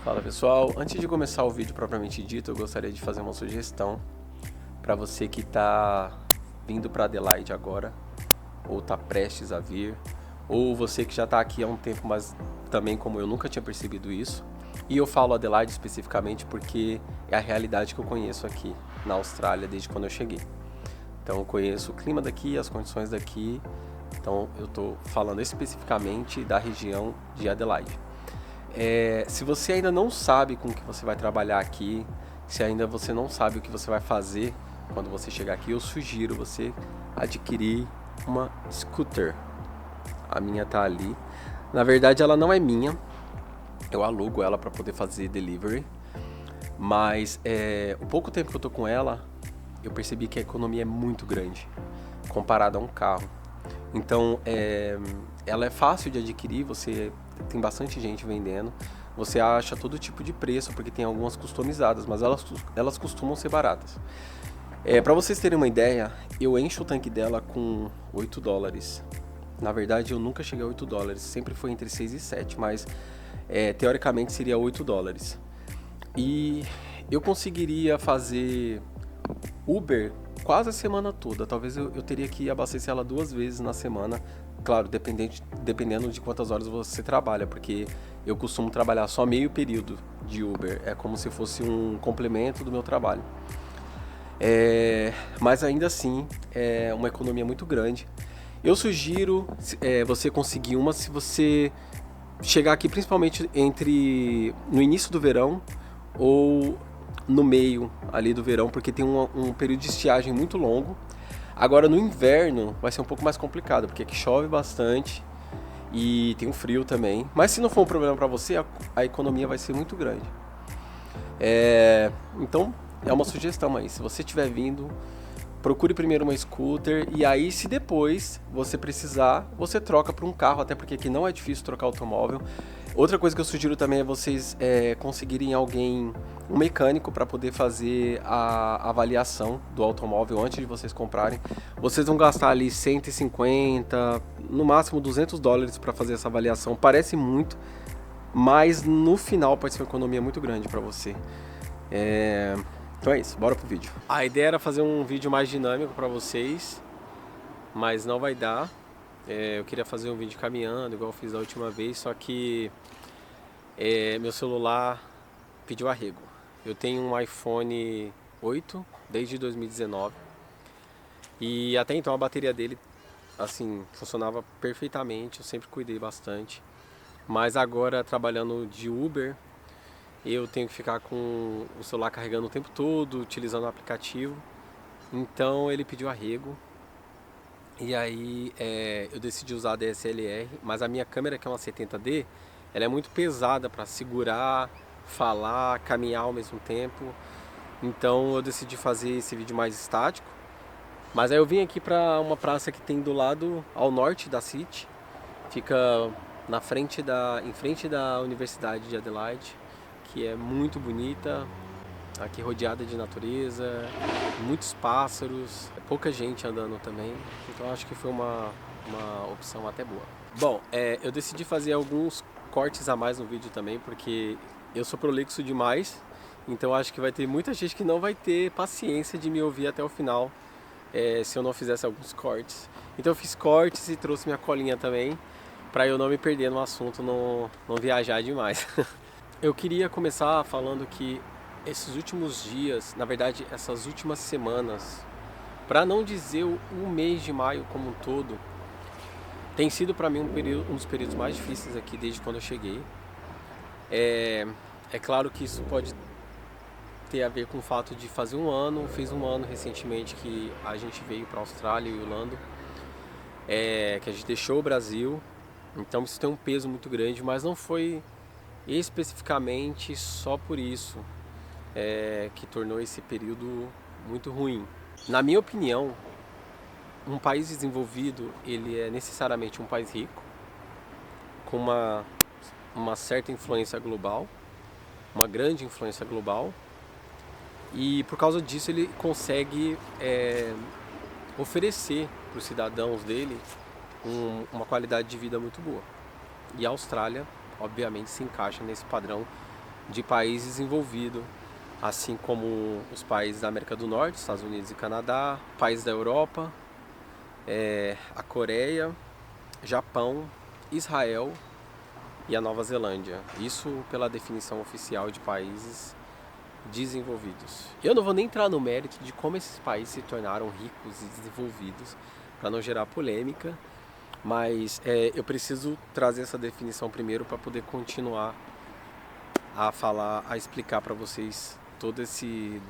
Fala pessoal, antes de começar o vídeo propriamente dito, eu gostaria de fazer uma sugestão para você que está vindo para Adelaide agora, ou está prestes a vir, ou você que já está aqui há um tempo, mas também como eu nunca tinha percebido isso. E eu falo Adelaide especificamente porque é a realidade que eu conheço aqui na Austrália desde quando eu cheguei. Então eu conheço o clima daqui, as condições daqui, então eu estou falando especificamente da região de Adelaide. Se você ainda não sabe com o que você vai trabalhar aqui, se ainda você não sabe o que você vai fazer quando você chegar aqui, eu sugiro você adquirir uma scooter. A minha tá ali. Na verdade, ela não é minha. Eu alugo ela para poder fazer delivery. Mas o pouco tempo que eu tô com ela, eu percebi que a economia é muito grande comparada a um carro. Então, ela é fácil de adquirir, você tem bastante gente vendendo, você acha todo tipo de preço, porque tem algumas customizadas, mas elas costumam ser baratas. Para vocês terem uma ideia, eu encho o tanque dela com $8. Na verdade, eu nunca cheguei a $8, sempre foi entre 6 e 7, mas teoricamente seria $8. E eu conseguiria fazer Uber quase a semana toda. Talvez eu teria que abastecer ela 2 vezes na semana. Claro, dependendo de quantas horas você trabalha, porque eu costumo trabalhar só meio período de Uber. É como se fosse um complemento do meu trabalho. Mas ainda assim, é uma economia muito grande. Eu sugiro você conseguir uma se você chegar aqui principalmente no início do verão ou no meio ali do verão, porque tem um período de estiagem muito longo. Agora no inverno vai ser um pouco mais complicado, porque aqui chove bastante e tem um frio também. Mas se não for um problema para você, a economia vai ser muito grande. Então é uma sugestão aí, se você estiver vindo, procure primeiro uma scooter e aí se depois você precisar, você troca para um carro, até porque aqui não é difícil trocar automóvel. Outra coisa que eu sugiro também é vocês conseguirem um mecânico para poder fazer a avaliação do automóvel antes de vocês comprarem. Vocês vão gastar ali 150, no máximo $200 para fazer essa avaliação. Parece muito, mas no final pode ser uma economia muito grande para você. Então é isso, bora pro vídeo. A ideia era fazer um vídeo mais dinâmico para vocês, mas não vai dar. Eu queria fazer um vídeo caminhando, igual eu fiz da última vez, só que meu celular pediu arrego. Eu tenho um iPhone 8 desde 2019 e até então a bateria dele assim funcionava perfeitamente, eu sempre cuidei bastante. Mas agora trabalhando de Uber, eu tenho que ficar com o celular carregando o tempo todo, utilizando o aplicativo. Então ele pediu arrego. E aí eu decidi usar a DSLR, mas a minha câmera, que é uma 70D, ela é muito pesada para segurar, falar, caminhar ao mesmo tempo. Então eu decidi fazer esse vídeo mais estático. Mas aí eu vim aqui para uma praça que tem do lado ao norte da City. Fica em frente da Universidade de Adelaide, que é muito bonita, aqui rodeada de natureza, muitos pássaros, pouca gente andando também, então acho que foi uma opção até boa. Bom, eu decidi fazer alguns cortes a mais no vídeo também, porque eu sou prolixo demais, então acho que vai ter muita gente que não vai ter paciência de me ouvir até o final, se eu não fizesse alguns cortes. Então eu fiz cortes e trouxe minha colinha também, para eu não me perder no assunto, não viajar demais. Eu queria começar falando que esses últimos dias, na verdade essas últimas semanas, para não dizer o mês de maio como um todo, tem sido para mim um dos períodos mais difíceis aqui desde quando eu cheguei. É claro que isso pode ter a ver com o fato de fazer fez um ano recentemente que a gente veio para a Austrália e Orlando, que a gente deixou o Brasil, então isso tem um peso muito grande, mas não foi especificamente só por isso que tornou esse período muito ruim. Na minha opinião, um país desenvolvido, ele é necessariamente um país rico, com uma certa influência global, uma grande influência global, e por causa disso ele consegue oferecer para os cidadãos dele uma qualidade de vida muito boa. E a Austrália, obviamente, se encaixa nesse padrão de país desenvolvido, assim como os países da América do Norte, Estados Unidos e Canadá, países da Europa, a Coreia, Japão, Israel e a Nova Zelândia. Isso pela definição oficial de países desenvolvidos. Eu não vou nem entrar no mérito de como esses países se tornaram ricos e desenvolvidos, para não gerar polêmica, mas eu preciso trazer essa definição primeiro para poder continuar a falar, a explicar para vocês todo esse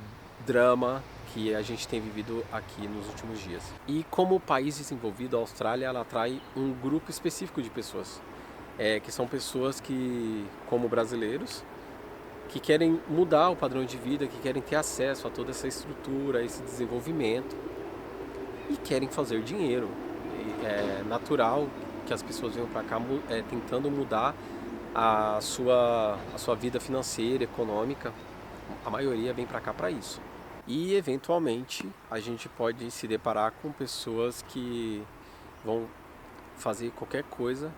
drama que a gente tem vivido aqui nos últimos dias. E como país desenvolvido, a Austrália ela atrai um grupo específico de pessoas, que são pessoas que, como brasileiros, que querem mudar o padrão de vida, que querem ter acesso a toda essa estrutura, esse desenvolvimento e querem fazer dinheiro. É natural que as pessoas venham para cá tentando mudar a sua vida financeira, econômica. A maioria vem para cá para isso. E eventualmente a gente pode se deparar com pessoas que vão fazer qualquer coisa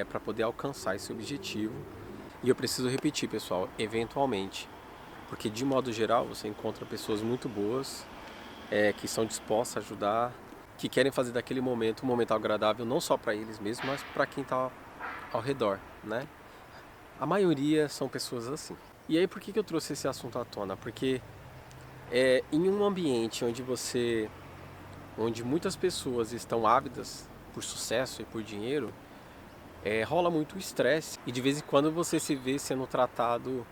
para poder alcançar esse objetivo. E eu preciso repetir, pessoal, eventualmente, porque de modo geral você encontra pessoas muito boas, que são dispostas a ajudar, que querem fazer daquele momento um momento agradável não só para eles mesmos, mas para quem está ao redor, né? A maioria são pessoas assim. E aí por que eu trouxe esse assunto à tona? Porque em um ambiente onde muitas pessoas estão ávidas por sucesso e por dinheiro, rola muito estresse e de vez em quando você se vê sendo tratado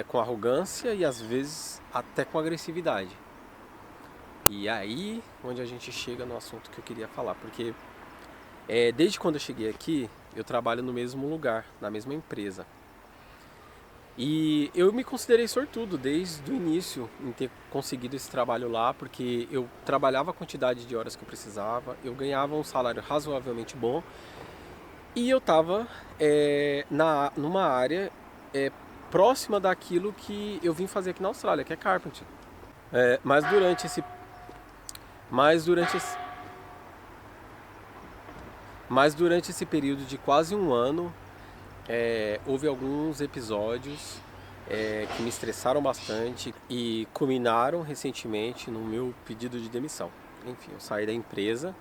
com arrogância e às vezes até com agressividade. E aí onde a gente chega no assunto que eu queria falar, porque desde quando eu cheguei aqui eu trabalho no mesmo lugar, na mesma empresa. E eu me considerei sortudo desde o início em ter conseguido esse trabalho lá, porque eu trabalhava a quantidade de horas que eu precisava, eu ganhava um salário razoavelmente bom e eu estava numa área próxima daquilo que eu vim fazer aqui na Austrália, que é carpentry. Mas durante esse período de quase um ano, houve alguns episódios que me estressaram bastante e culminaram recentemente no meu pedido de demissão. Enfim, eu saí da empresa.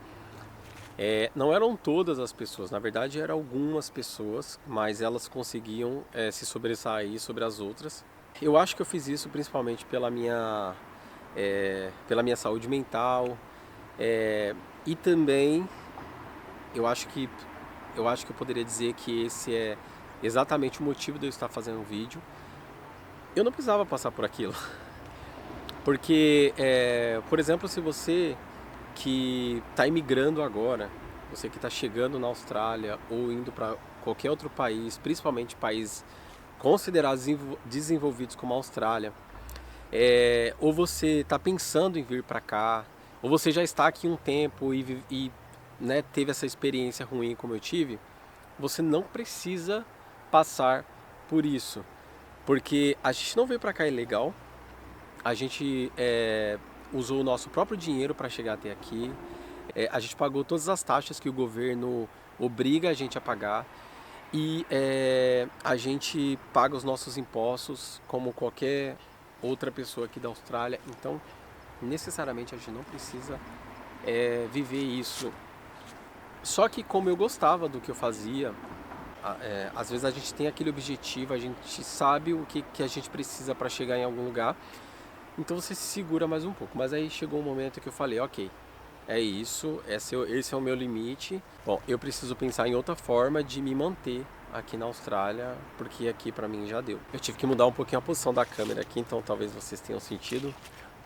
Não eram todas as pessoas, na verdade eram algumas pessoas, mas elas conseguiam se sobressair sobre as outras. Eu acho que eu fiz isso principalmente pela minha saúde mental, e também eu acho que eu poderia dizer que esse é exatamente o motivo de eu estar fazendo um vídeo. Eu não precisava passar por aquilo, porque, por exemplo, se você que está imigrando agora, você que está chegando na Austrália ou indo para qualquer outro país, principalmente países considerados desenvolvidos como a Austrália, ou você está pensando em vir para cá, ou você já está aqui um tempo e né, teve essa experiência ruim como eu tive, você não precisa passar por isso, porque a gente não veio para cá ilegal, a gente usou o nosso próprio dinheiro para chegar até aqui, a gente pagou todas as taxas que o governo obriga a gente a pagar e a gente paga os nossos impostos como qualquer outra pessoa aqui da Austrália, então necessariamente a gente não precisa viver isso. Só que como eu gostava do que eu fazia, às vezes a gente tem aquele objetivo, a gente sabe o que a gente precisa para chegar em algum lugar, então você se segura mais um pouco. Mas aí chegou um momento que eu falei, ok, é isso, esse é o meu limite. Bom, eu preciso pensar em outra forma de me manter aqui na Austrália, porque aqui pra mim já deu. Eu tive que mudar um pouquinho a posição da câmera aqui, então talvez vocês tenham sentido,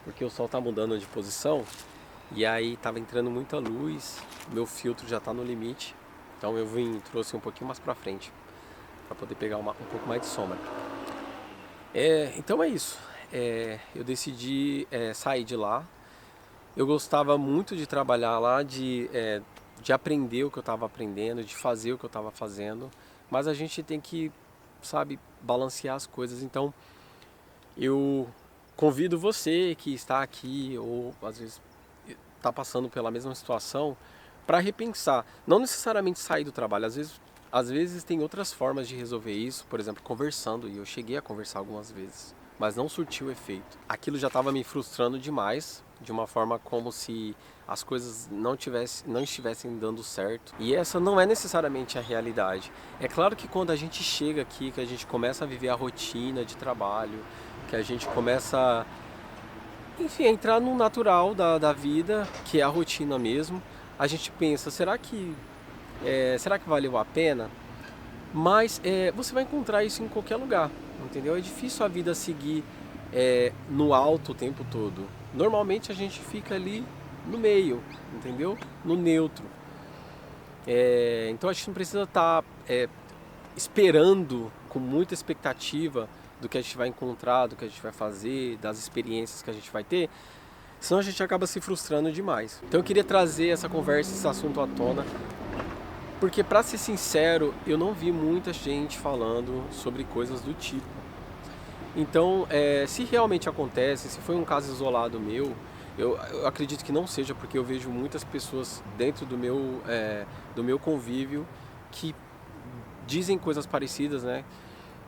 porque o sol tá mudando de posição e aí tava entrando muita luz, meu filtro já tá no limite, então eu trouxe um pouquinho mais pra frente para poder pegar um pouco mais de sombra. Então é isso. Eu decidi sair de lá. Eu gostava muito de trabalhar lá, de aprender o que eu estava aprendendo, de fazer o que eu estava fazendo, mas a gente tem que, sabe, balancear as coisas. Então eu convido você que está aqui ou às vezes está passando pela mesma situação para repensar, não necessariamente sair do trabalho. Às vezes Às vezes tem outras formas de resolver isso, por exemplo, conversando, e eu cheguei a conversar algumas vezes, mas não surtiu efeito. Aquilo já estava me frustrando demais, de uma forma como se as coisas não estivessem dando certo. E essa não é necessariamente a realidade. É claro que quando a gente chega aqui, que a gente começa a viver a rotina de trabalho, que a gente começa, enfim, a entrar no natural da vida, que é a rotina mesmo, a gente pensa, será que valeu a pena? Mas você vai encontrar isso em qualquer lugar, entendeu? É difícil a vida seguir no alto o tempo todo. Normalmente a gente fica ali no meio, entendeu? No neutro. Então a gente não precisa estar esperando com muita expectativa do que a gente vai encontrar, do que a gente vai fazer, das experiências que a gente vai ter, senão a gente acaba se frustrando demais. Então eu queria trazer essa conversa, esse assunto à tona, porque, pra ser sincero, eu não vi muita gente falando sobre coisas do tipo. Então, se realmente acontece, se foi um caso isolado meu, eu acredito que não seja, porque eu vejo muitas pessoas dentro do meu convívio que dizem coisas parecidas, né?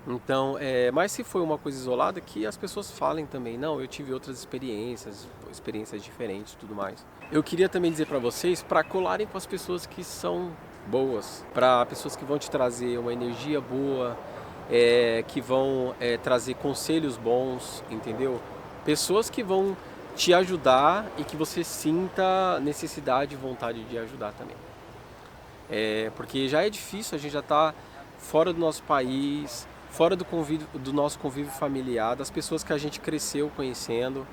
Então, mas se foi uma coisa isolada, que as pessoas falem também, não, eu tive outras experiências diferentes e tudo mais. Eu queria também dizer pra vocês, pra colarem com as pessoas que são boas, pra pessoas que vão te trazer uma energia boa, que vão trazer conselhos bons, entendeu? Pessoas que vão te ajudar e que você sinta necessidade e vontade de ajudar também. Porque já é difícil, a gente já está fora do nosso país, fora do nosso convívio familiar, das pessoas que a gente cresceu conhecendo.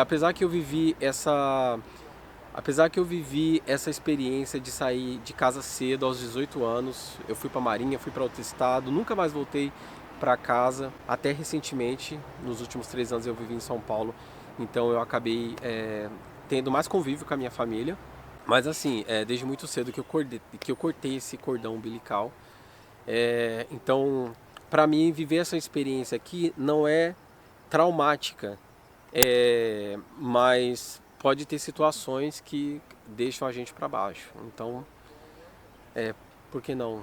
Apesar que eu vivi essa experiência de sair de casa cedo, aos 18 anos, eu fui para a Marinha, fui para outro estado, nunca mais voltei para casa, até recentemente, nos últimos 3 anos eu vivi em São Paulo, então eu acabei tendo mais convívio com a minha família. Mas assim, desde muito cedo que eu cortei esse cordão umbilical. Então, para mim, viver essa experiência aqui não é traumática, mas pode ter situações que deixam a gente para baixo. Então, por que não,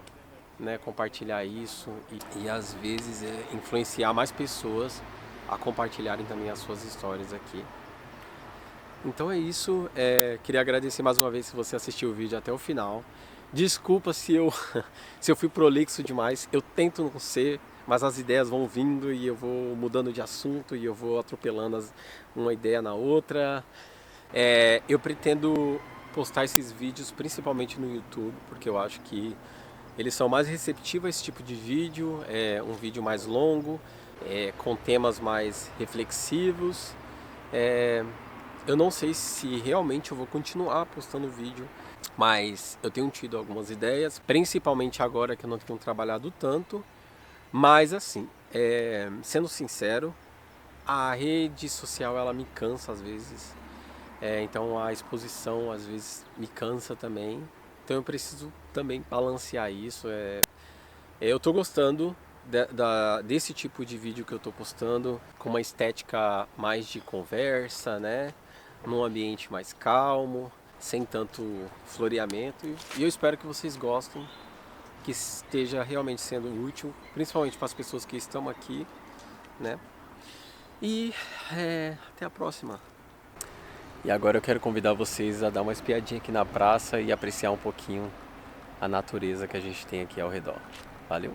né, compartilhar isso e às vezes influenciar mais pessoas a compartilharem também as suas histórias aqui. Então é isso, queria agradecer mais uma vez se você assistiu o vídeo até o final. Desculpa se eu, se eu fui prolixo demais, eu tento não ser, mas as ideias vão vindo e eu vou mudando de assunto e eu vou atropelando uma ideia na outra. Eu pretendo postar esses vídeos principalmente no YouTube, porque eu acho que eles são mais receptivos a esse tipo de vídeo, um vídeo mais longo, com temas mais reflexivos. Eu não sei se realmente eu vou continuar postando vídeo, mas eu tenho tido algumas ideias, principalmente agora que eu não tenho trabalhado tanto. Mas assim, sendo sincero, a rede social ela me cansa às vezes, então a exposição às vezes me cansa também. Então eu preciso também balancear isso. Eu tô gostando desse tipo de vídeo que eu tô postando, com uma estética mais de conversa, né? Num ambiente mais calmo, sem tanto floreamento. E eu espero que vocês gostem, que esteja realmente sendo útil, principalmente para as pessoas que estão aqui, né? E até a próxima. E agora eu quero convidar vocês a dar uma espiadinha aqui na praça e apreciar um pouquinho a natureza que a gente tem aqui ao redor. Valeu!